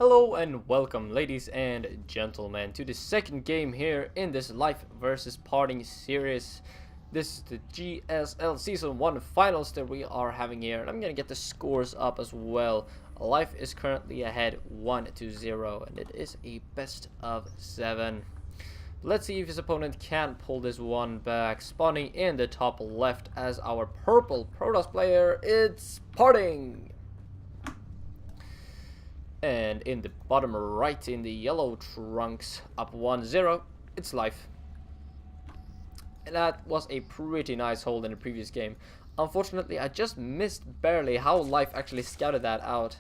Hello and welcome, ladies and gentlemen, to the second game here in this Life versus Parting series. This is the GSL Season 1 finals that we are having here, and I'm gonna get the scores up as well. Life is currently ahead 1-0, and it is a best of 7. Let's see if his opponent can pull this one back. Spawning in the top left as our purple Protoss player, it's Parting. And in the bottom right, in the yellow trunks, up 1-0, it's Life. And that was a pretty nice hold in the previous game. Unfortunately, I just missed barely how Life actually scouted that out.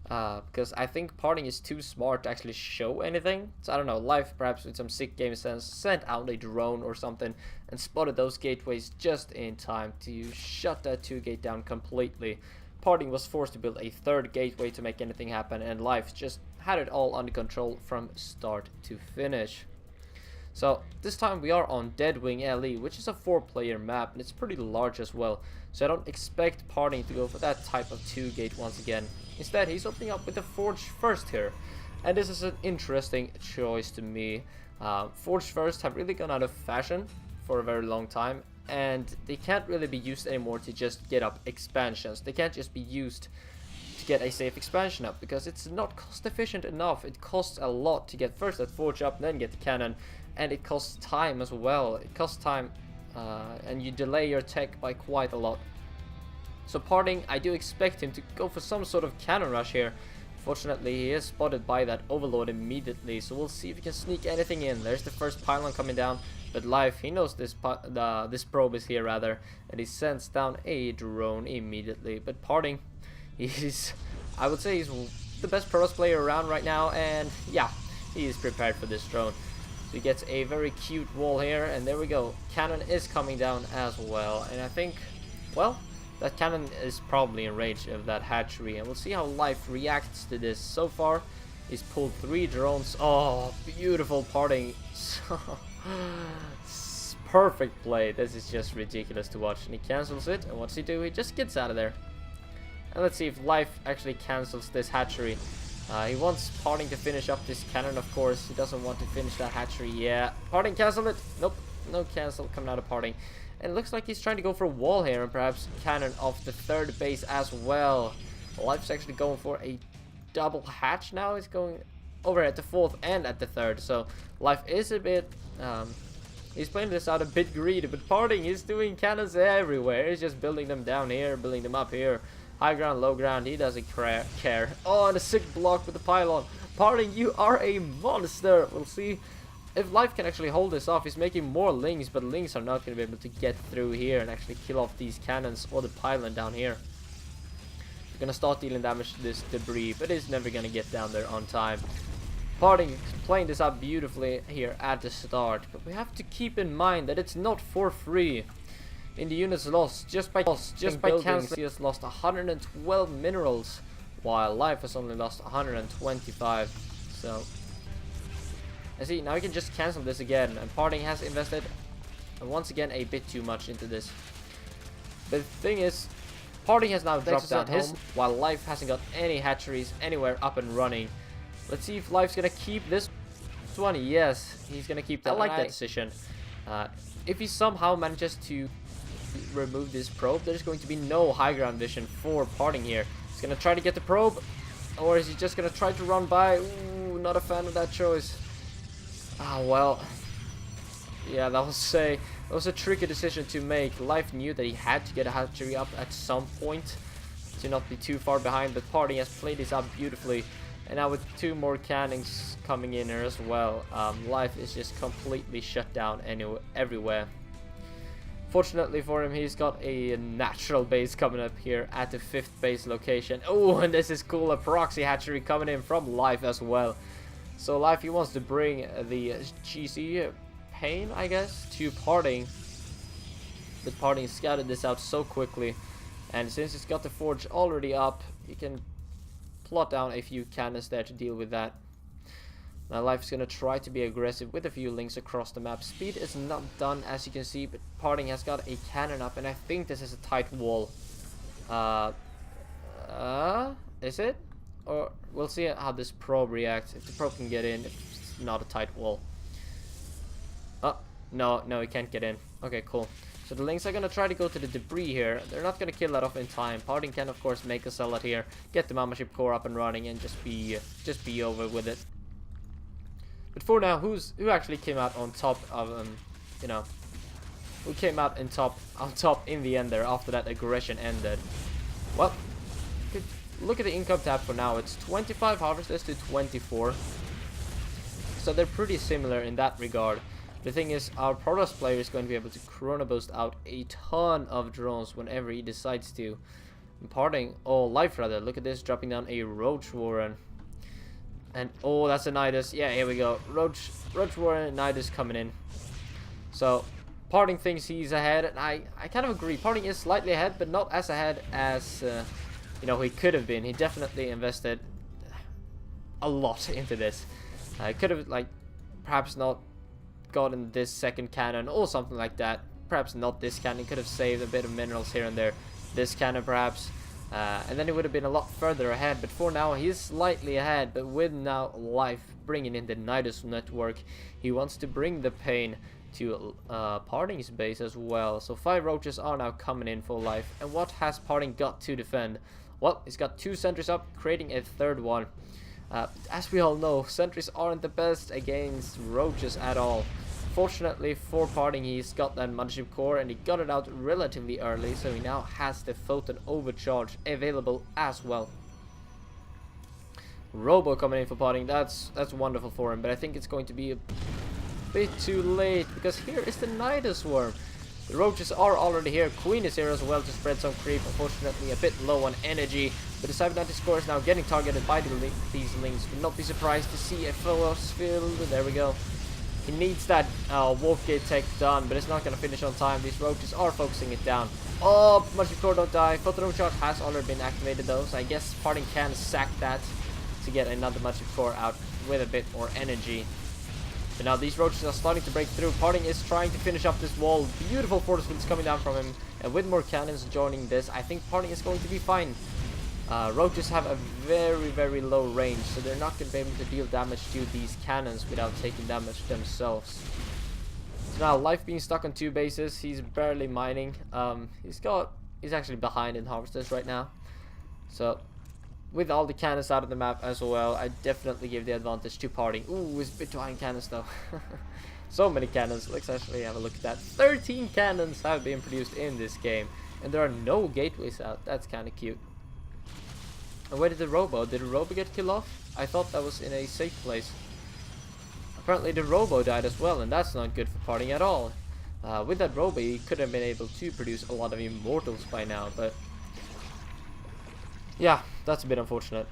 Because I think Parting is too smart to actually show anything. So I don't know, Life perhaps with some sick game sense sent out a drone or something and spotted those gateways just in time to shut that 2-gate down completely. Parting was forced to build a third gateway to make anything happen, and Life just had it all under control from start to finish. So this time we are on Deadwing LE, which is a 4-player map, and it's pretty large as well. So I don't expect Parting to go for that type of 2-gate once again. Instead, he's opening up with the Forge first here, and this is an interesting choice to me. Forge first have really gone out of fashion for a very long time, and they can't really be used anymore to just get up expansions. They can't just be used to get a safe expansion up, because it's not cost efficient enough. It costs a lot to get first that Forge up, then get the cannon, and it costs time as well. It costs time, and you delay your tech by quite a lot. So Parting, I do expect him to go for some sort of cannon rush here. Fortunately, he is spotted by that Overlord immediately, so we'll see if he can sneak anything in. There's the first pylon coming down, but Life, he knows this probe is here rather, and he sends down a drone immediately. But Parting, I would say he's the best Protoss player around right now, and yeah, he is prepared for this drone. So he gets a very cute wall here, and there we go. Cannon is coming down as well, and I think, well, that cannon is probably in range of that hatchery, and we'll see how Life reacts to this. So far, he's pulled 3 drones. Oh, beautiful Parting. Perfect play. This is just ridiculous to watch. And he cancels it, and what's he do? He just gets out of there. And let's see if Life actually cancels this hatchery. He wants Parting to finish up this cannon, of course. He doesn't want to finish that hatchery. Yeah, Parting canceled it. Nope, no cancel coming out of Parting. And it looks like he's trying to go for a wall here, and perhaps cannon off the 3rd base as well. Life's actually going for a double hatch now. He's going over at the 4th and at the 3rd. So Life is a bit, he's playing this out a bit greedy, but Parting is doing cannons everywhere. He's just building them down here, building them up here. High ground, low ground, he doesn't care. Oh, and a sick block with the pylon. Parting, you are a monster. We'll see if Life can actually hold this off. He's making more lings, but lings are not going to be able to get through here and actually kill off these cannons or the pylon down here. They're going to start dealing damage to this debris, but it's never going to get down there on time. Parting playing this up beautifully here at the start, but we have to keep in mind that it's not for free. In the units lost, just by canceling, he has lost 112 minerals, while Life has only lost 125. So I see, now we can just cancel this again, and Parting has invested once again a bit too much into this. But the thing is, Parting has now dropped down his, while Life hasn't got any hatcheries anywhere up and running. Let's see if Life's gonna keep this one. Yes, he's gonna keep that. I like that decision. If he somehow manages to remove this probe, there's going to be no high ground vision for Parting here. He's gonna try to get the probe, or is he just gonna try to run by? Ooh, not a fan of that choice. Ah, well, yeah, that was a tricky decision to make. Life knew that he had to get a hatchery up at some point to not be too far behind, but Parting has played this out beautifully, and now with 2 more cannons coming in here as well, Life is just completely shut down everywhere. Fortunately for him, he's got a natural base coming up here at the 5th base location. Oh, and this is cool, a proxy hatchery coming in from Life as well. So Life, he wants to bring the GC pain, I guess, to Parting. But Parting scouted this out so quickly, and since he's got the Forge already up, he can plot down a few cannons there to deal with that. Now Life's gonna try to be aggressive with a few links across the map. Speed is not done, as you can see, but Parting has got a cannon up, and I think this is a tight wall. Is it? or we'll see how this probe reacts. If the probe can get in, if it's not a tight wall. Oh, no, it can't get in. Okay, cool. So the Lynx are gonna try to go to the debris here. They're not gonna kill that off in time. Parting can of course make a sell here, get the Mama Ship core up and running, and just be over with it. But for now, who actually came out on top of you know, who came out on top in the end there after that aggression ended? Well, look at the income tab for now. It's 25 harvesters to 24. So they're pretty similar in that regard. The thing is, our Protoss player is going to be able to chrono boost out a ton of drones whenever he decides to. Imparting, life rather. Look at this, dropping down a Roach Warren. And oh, that's a Nidus. Yeah, here we go. Roach Warren and Nidus coming in. So Parting thinks he's ahead, and I kind of agree. Parting is slightly ahead, but not as ahead as you know, he could have been. He definitely invested a lot into this. Could have, like, perhaps not gotten this second cannon or something like that. Perhaps not this cannon. Could have saved a bit of minerals here and there. This cannon perhaps, and then it would have been a lot further ahead. But for now, he's slightly ahead. But with now Life bringing in the Nidus network, he wants to bring the pain to Parting's base as well. So 5 roaches are now coming in for Life. And what has Parting got to defend? Well, he's got 2 sentries up, creating a third one. As we all know, sentries aren't the best against roaches at all. Fortunately for Parting, he's got that Mothership core and he got it out relatively early, so he now has the Photon Overcharge available as well. Robo coming in for Parting, that's wonderful for him, but I think it's going to be a bit too late, because here is the Nidus Worm. The roaches are already here. Queen is here as well to spread some creep. Unfortunately a bit low on energy, but the Cybernetics core is now getting targeted by these Lynx. Would not be surprised to see a force field. There we go. He needs that warp gate tech done, but it's not going to finish on time. These roaches are focusing it down. Oh, Mothership core don't die. Photon Overcharge has already been activated though, so I guess Parting can sack that to get another Mothership core out with a bit more energy. But now these roaches are starting to break through. Parting is trying to finish up this wall. Beautiful force fields coming down from him, and with more cannons joining this, I think Parting is going to be fine. Roaches have a very low range, so they're not going to be able to deal damage to these cannons without taking damage themselves. So now Life being stuck on 2 bases, he's barely mining. He's actually behind in harvesters right now. So with all the cannons out of the map as well, I definitely give the advantage to Parting. Ooh, it's a bit behind cannons though. So many cannons. Let's actually have a look at that. 13 cannons have been produced in this game, and there are no gateways out. That's kind of cute. And where did the Robo? Did the Robo get killed off? I thought that was in a safe place. Apparently the Robo died as well, and that's not good for Parting at all. With that Robo, he could have been able to produce a lot of Immortals by now, but yeah, that's a bit unfortunate.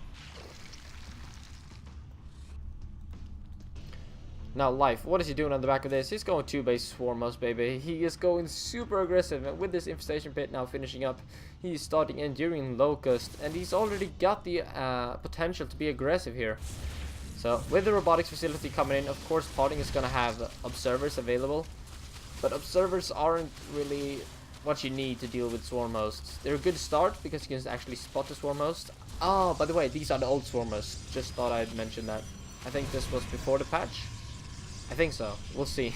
Now Life, what is he doing on the back of this? He's going 2 base Swarmos, baby. He is going super aggressive, and with this Infestation Pit now finishing up, he's starting Enduring Locust, and he's already got the potential to be aggressive here. So with the Robotics Facility coming in, of course Parting is going to have Observers available, but Observers aren't really what you need to deal with Swarmos. They're a good start because you can actually spot the Swarmos. Oh, by the way, these are the old Swarmos. Just thought I'd mention that. I think this was before the patch. I think so. We'll see.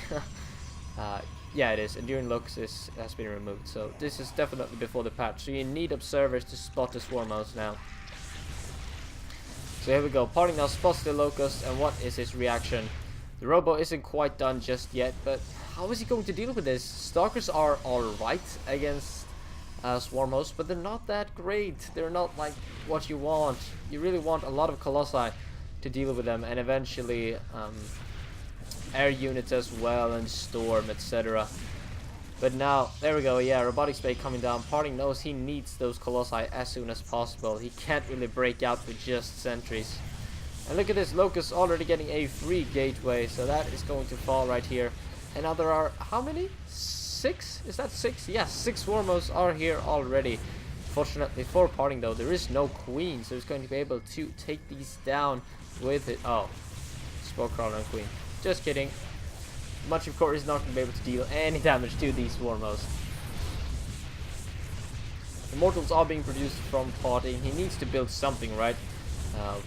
Yeah, it is. Enduring Locust has been removed, so this is definitely before the patch. So you need Observers to spot the Swarmos now. So here we go. Parting now spots the Locust, and what is his reaction? The Robo isn't quite done just yet, but how is he going to deal with this? Stalkers are alright against Swarmos, but they're not that great. They're not like what you want. You really want a lot of Colossi to deal with them, and eventually air units as well, and Storm, etc. But now, there we go, yeah, Robotics Bay coming down. Parting knows he needs those Colossi as soon as possible. He can't really break out with just sentries. And look at this, Locust already getting a free gateway, so that is going to fall right here. And now there are, how many? 6? Is that 6? Yes, 6 Swarmos are here already. Fortunately for Parting though, there is no Queen, so he's going to be able to take these down with it. Oh, Spellcrawler and Queen. Just kidding. Mothership core is not going to be able to deal any damage to these Swarmos. Immortals are being produced from Parting. He needs to build something, right?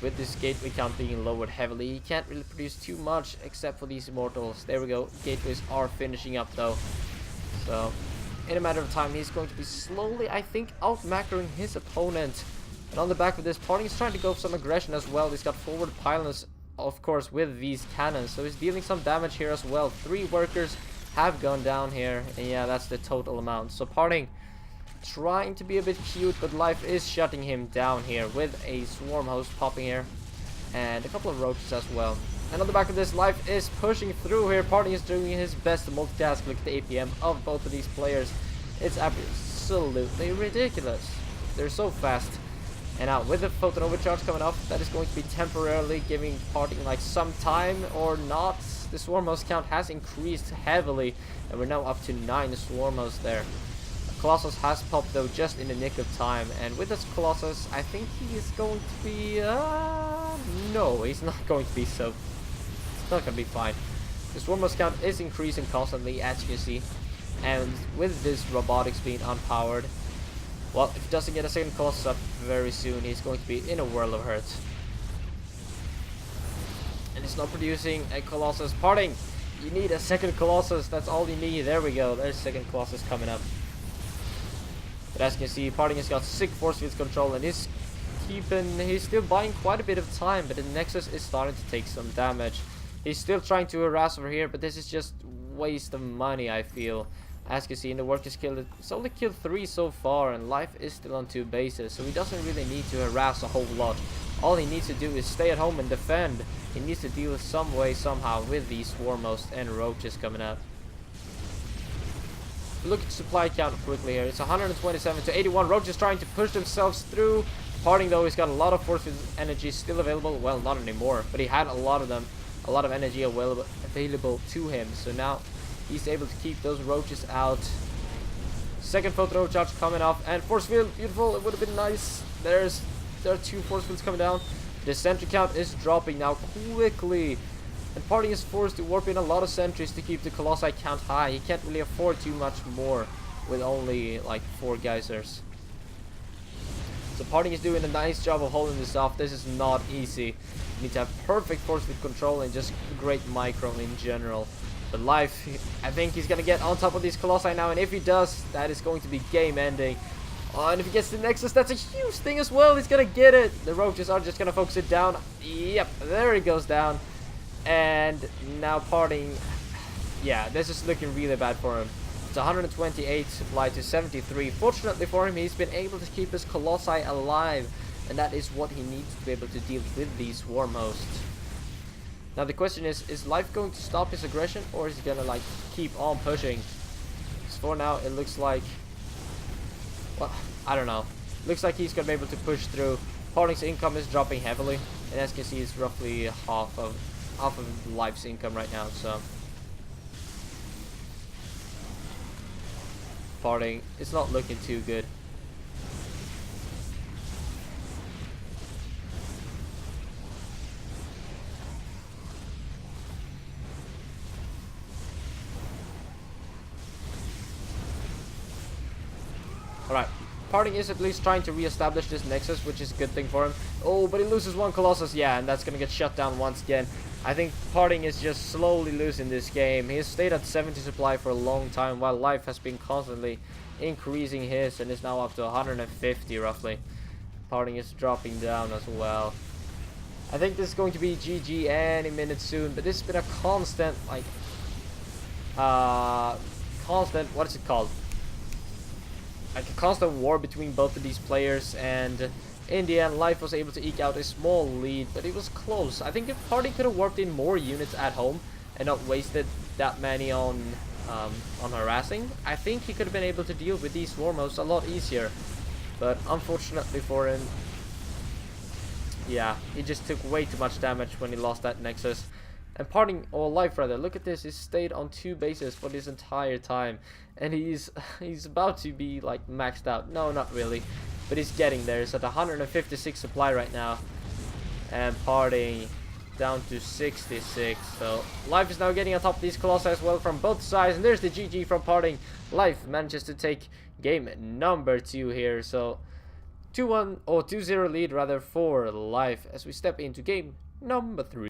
With this gateway count being lowered heavily, he can't really produce too much except for these immortals. There we go. Gateways are finishing up though. So in a matter of time, he's going to be slowly, I think, out-macroing his opponent. And on the back of this, Parting is trying to go for some aggression as well. He's got forward pylons, of course, with these cannons. So he's dealing some damage here as well. 3 workers have gone down here. And yeah, that's the total amount. So Parting trying to be a bit cute, but life is shutting him down here with a swarm host popping here. And a couple of roaches as well. And on the back of this, life is pushing through here. Parting is doing his best to multitask. Look at the APM of both of these players. It's absolutely ridiculous. They're so fast. And now with the photon overcharge coming up, that is going to be temporarily giving Parting like some time or not. The swarm host count has increased heavily, and we're now up to 9 swarm hosts there. Colossus has popped though just in the nick of time, and with this Colossus, I think he is going to be no, he's not going to be so. It's not going to be fine. The swarm host count is increasing constantly, as you can see, and with this robotics being unpowered, well, if he doesn't get a second Colossus up very soon, he's going to be in a world of hurt. And it's not producing a Colossus. Parting, you need a second Colossus. That's all you need. There we go. There's second Colossus coming up. But as you can see, Parting has got sick force field control, and he's still buying quite a bit of time, but the Nexus is starting to take some damage. He's still trying to harass over here, but this is just waste of money, I feel. As you can see, in the work is killed. It's only killed 3 so far, and life is still on 2 bases, so he doesn't really need to harass a whole lot. All he needs to do is stay at home and defend. He needs to deal some way, somehow, with these swarm hosts and roaches coming out. Look at supply count quickly here. It's 127 to 81. Roaches trying to push themselves through. Parting though, he's got a lot of force energy still available. Well, not anymore, but he had a lot of them, a lot of energy available to him. So now he's able to keep those roaches out. Second photon overcharge coming off, and force field, beautiful. It would have been nice. There are 2 force fields coming down. The sentry count is dropping now quickly, and Parting is forced to warp in a lot of sentries to keep the Colossi count high. He can't really afford too much more with only like 4 geysers. So Parting is doing a nice job of holding this off. This is not easy. You need to have perfect force field control and just great micro in general. But life, I think he's gonna get on top of these Colossi now, and if he does, that is going to be game ending. Oh, and if he gets the Nexus, that's a huge thing as well. He's gonna get it. The roaches are just gonna focus it down. Yep, there he goes down. And now Parting, yeah, this is looking really bad for him. It's 128 supply to 73. Fortunately for him, he's been able to keep his Colossi alive, and that is what he needs to be able to deal with these swarm hosts. Now the question is life going to stop his aggression, or is he gonna like keep on pushing? Because for now it looks like, well, I don't know. Looks like he's gonna be able to push through. Parting's income is dropping heavily, and as you can see, it's roughly half of life's income right now. So Parting, it's not looking too good. Alright, Parting is at least trying to re-establish this Nexus, which is a good thing for him. Oh, but he loses 1 Colossus, yeah, and that's gonna get shut down once again. I think Parting is just slowly losing this game. He has stayed at 70 supply for a long time, while life has been constantly increasing his, and is now up to 150 roughly. Parting is dropping down as well. I think this is going to be GG any minute soon, but this has been a constant, like, what is it called? Like a constant war between both of these players, and in the end life was able to eke out a small lead, but it was close. I think if Parting could have warped in more units at home and not wasted that many on harassing, I think he could have been able to deal with these swarm hosts a lot easier. But unfortunately for him, yeah, he just took way too much damage when he lost that Nexus. And Parting, or life rather, look at this, he stayed on 2 bases for this entire time, and he's about to be like maxed out. No, not really, but he's getting there. He's at 156 supply right now, and Parting down to 66. So life is now getting on top of these Colossi as well from both sides, and there's the GG from Parting. Life manages to take game number 2 here. So 2-1 or 2-0 lead rather for Life as we step into game number 3.